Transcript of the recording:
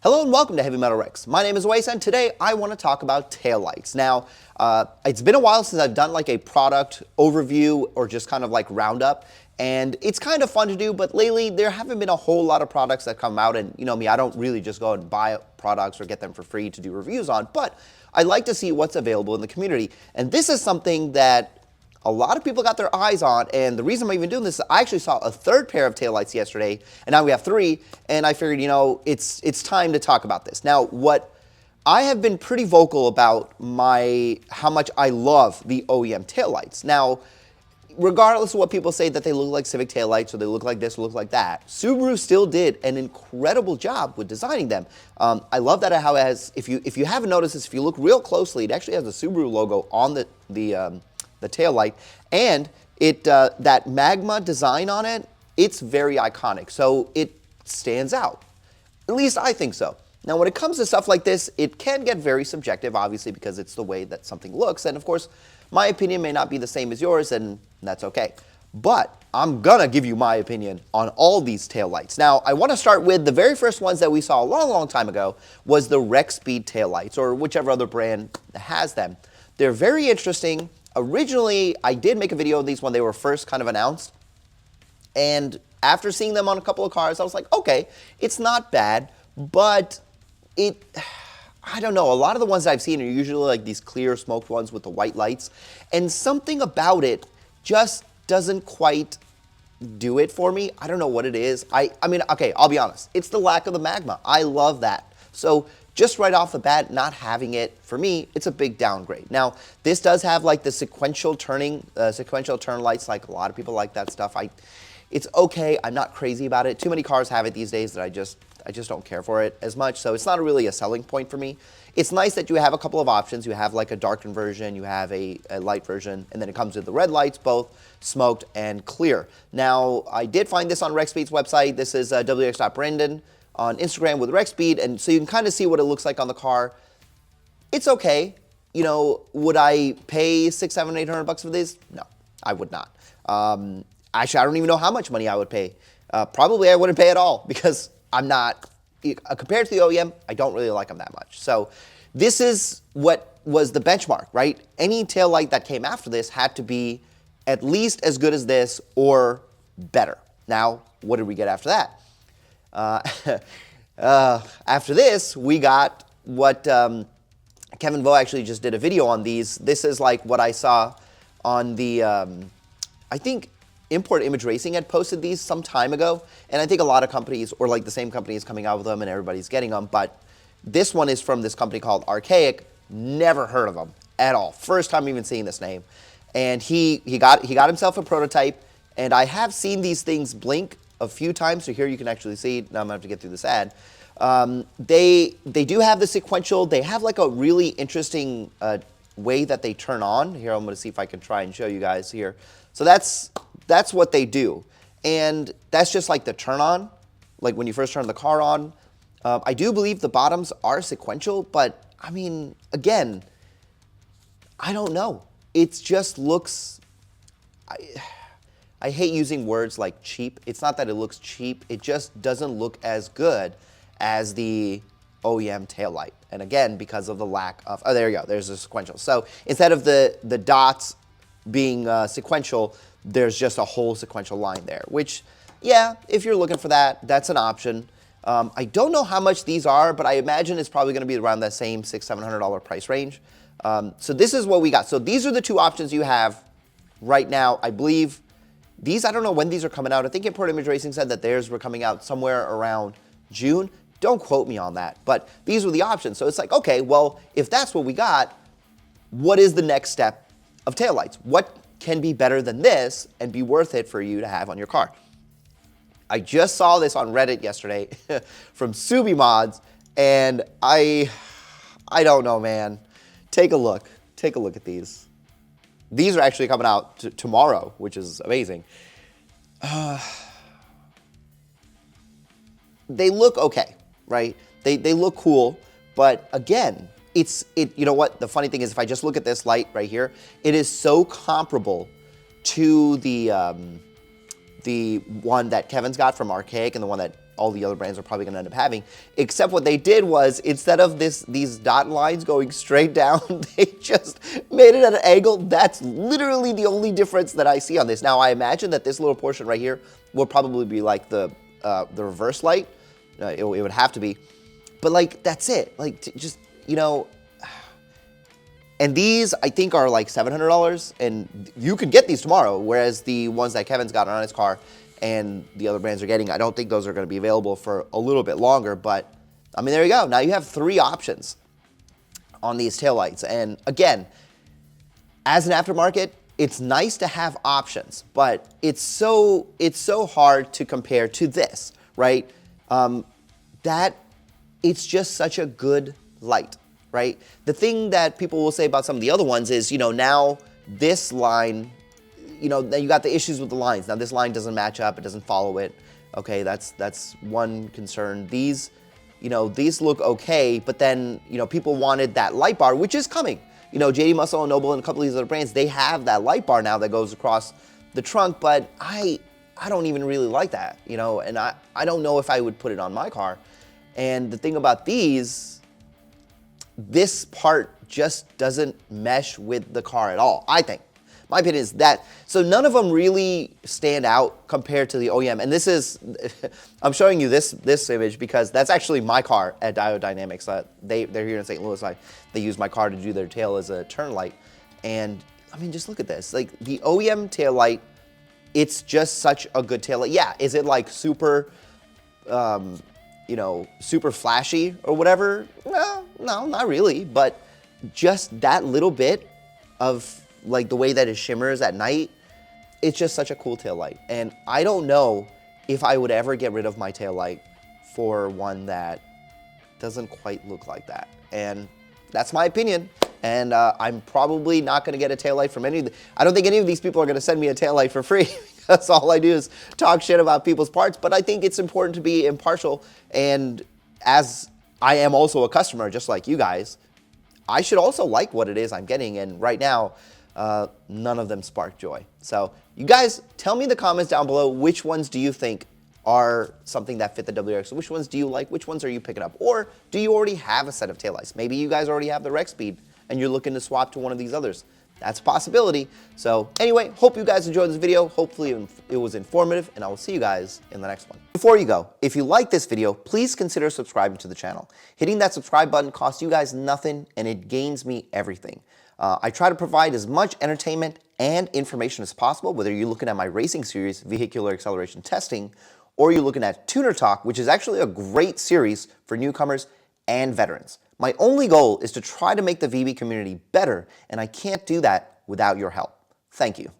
Hello and welcome to Heavy Metal Rex. My name is Wes and today I want to talk about taillights. Now, it's been a while since I've done like a product overview or just kind of like roundup, and it's kind of fun to do, but lately there haven't been a whole lot of products that come out, and you know me, I don't really just go and buy products or get them for free to do reviews on, but I like to see what's available in the community. And this is something that a lot of people got their eyes on, and the reason I'm even doing this is I actually saw a third pair of taillights yesterday, and now we have three, and I figured, you know, it's time to talk about this. Now, what I have been pretty vocal about how much I love the OEM taillights. Now, regardless of what people say that they look like Civic taillights or they look like this or look like that, Subaru still did an incredible job with designing them. I love that how it has, if you haven't noticed this, if you look real closely, it actually has the Subaru logo on the tail light, and that magma design on it, it's very iconic, so it stands out. At least I think so. Now when it comes to stuff like this, it can get very subjective, obviously, because it's the way that something looks, and of course my opinion may not be the same as yours, and that's okay. But I'm gonna give you my opinion on all these taillights. Now I want to start with the very first ones that we saw a long time ago was the Rexpeed taillights, or whichever other brand has them. They're very interesting. Originally, I did make a video of these when they were first kind of announced, and after seeing them on a couple of cars, I was like, okay, it's not bad, but I don't know, a lot of the ones I've seen are usually like these clear smoked ones with the white lights, and something about it just doesn't quite do it for me. I don't know what it is. I mean, okay, I'll be honest, it's the lack of the magma. I love that. So just right off the bat, not having it, for me, it's a big downgrade. Now, this does have like the sequential turn lights, like a lot of people like that stuff. It's okay, I'm not crazy about it. Too many cars have it these days that I just don't care for it as much, so it's not really a selling point for me. It's nice that you have a couple of options. You have like a darkened version, you have a light version, and then it comes with the red lights, both smoked and clear. Now, I did find this on Rexpeed's website. This is wx.brandon on Instagram with Rexpeed, and so you can kind of see what it looks like on the car. It's okay. You know, would I pay $600, $700, $800 for this? No, I would not. Actually, I don't even know how much money I would pay. Probably I wouldn't pay at all because I'm not, compared to the OEM, I don't really like them that much. So this is what was the benchmark, right? Any taillight that came after this had to be at least as good as this or better. Now, what did we get after that? After this, we got what Kevin Vo actually just did a video on these. This is like what I saw on the, I think Import Image Racing had posted these some time ago, and I think a lot of companies, or like the same company is coming out with them and everybody's getting them, but this one is from this company called Archaic. Never heard of them at all. First time even seeing this name. And he got himself a prototype, and I have seen these things blink a few times, so here you can actually see. Now I'm gonna have to get through this ad. They do have the sequential. They have like a really interesting way that they turn on. Here, I'm gonna see if I can try and show you guys here. So that's what they do, and that's just like the turn on, like when you first turn the car on. I do believe the bottoms are sequential, but I mean, again, I don't know. It just looks. I hate using words like cheap. It's not that it looks cheap. It just doesn't look as good as the OEM taillight. And again, because of the lack of, oh, there you go, there's a sequential. So instead of the dots being sequential, there's just a whole sequential line there, which, yeah, if you're looking for that, that's an option. I don't know how much these are, but I imagine it's probably gonna be around that same $600, $700 price range. So this is what we got. So these are the two options you have right now. I believe these, I don't know when these are coming out. I think Import Image Racing said that theirs were coming out somewhere around June. Don't quote me on that, but these were the options. So it's like, okay, well, if that's what we got, what is the next step of taillights? What can be better than this and be worth it for you to have on your car? I just saw this on Reddit yesterday from Subimods, and I don't know, man. Take a look. Take a look at these. These are actually coming out tomorrow, which is amazing. They look okay, right? They look cool, but again, you know what? The funny thing is, if I just look at this light right here, it is so comparable to the one that Kevin's got from Archaic and the one that all the other brands are probably going to end up having. Except what they did was, instead of these dot lines going straight down, they just made it at an angle. That's literally the only difference that I see on this. Now, I imagine that this little portion right here will probably be like the reverse light. It would have to be. But like, that's it. Like, just, you know, and these I think are like $700, and you could get these tomorrow, whereas the ones that Kevin's got on his car and the other brands are getting, I don't think those are going to be available for a little bit longer. But I mean, there you go. Now you have 3 options on these taillights. And again, as an aftermarket, it's nice to have options, but it's so hard to compare to this, right? That it's just such a good light, right? The thing that people will say about some of the other ones is, you know, now this line, you know, then you got the issues with the lines. Now this line doesn't match up, it doesn't follow it. Okay, that's one concern. These, you know, these look okay, but then, you know, people wanted that light bar, which is coming. You know, JDMuscle and Noble and a couple of these other brands, they have that light bar now that goes across the trunk, but I don't even really like that, you know, and I don't know if I would put it on my car. And the thing about these, this part just doesn't mesh with the car at all, I think. My opinion is that. So none of them really stand out compared to the OEM. And this is, I'm showing you this image because that's actually my car at Diode Dynamics. They're here in St. Louis. They use my car to do their tail as a turn light. And I mean, just look at this. Like the OEM tail light, it's just such a good tail light. Yeah, is it like super, you know, super flashy or whatever? No, not really. But just that little bit of like the way that it shimmers at night, it's just such a cool tail light. And I don't know if I would ever get rid of my tail light for one that doesn't quite look like that. And that's my opinion. And I'm probably not gonna get a tail light from any of the, I don't think any of these people are gonna send me a tail light for free. That's all I do is talk shit about people's parts. But I think it's important to be impartial. And as I am also a customer, just like you guys, I should also like what it is I'm getting. And right now, none of them spark joy. So you guys tell me in the comments down below, which ones do you think are something that fit the WRX? Which ones do you like? Which ones are you picking up? Or do you already have a set of taillights? Maybe you guys already have the Rexpeed and you're looking to swap to one of these others. That's a possibility. So anyway, hope you guys enjoyed this video. Hopefully it was informative, and I will see you guys in the next one. Before you go, if you like this video, please consider subscribing to the channel. Hitting that subscribe button costs you guys nothing, and it gains me everything. I try to provide as much entertainment and information as possible, whether you're looking at my racing series, Vehicular Acceleration Testing, or you're looking at Tuner Talk, which is actually a great series for newcomers and veterans. My only goal is to try to make the VB community better, and I can't do that without your help. Thank you.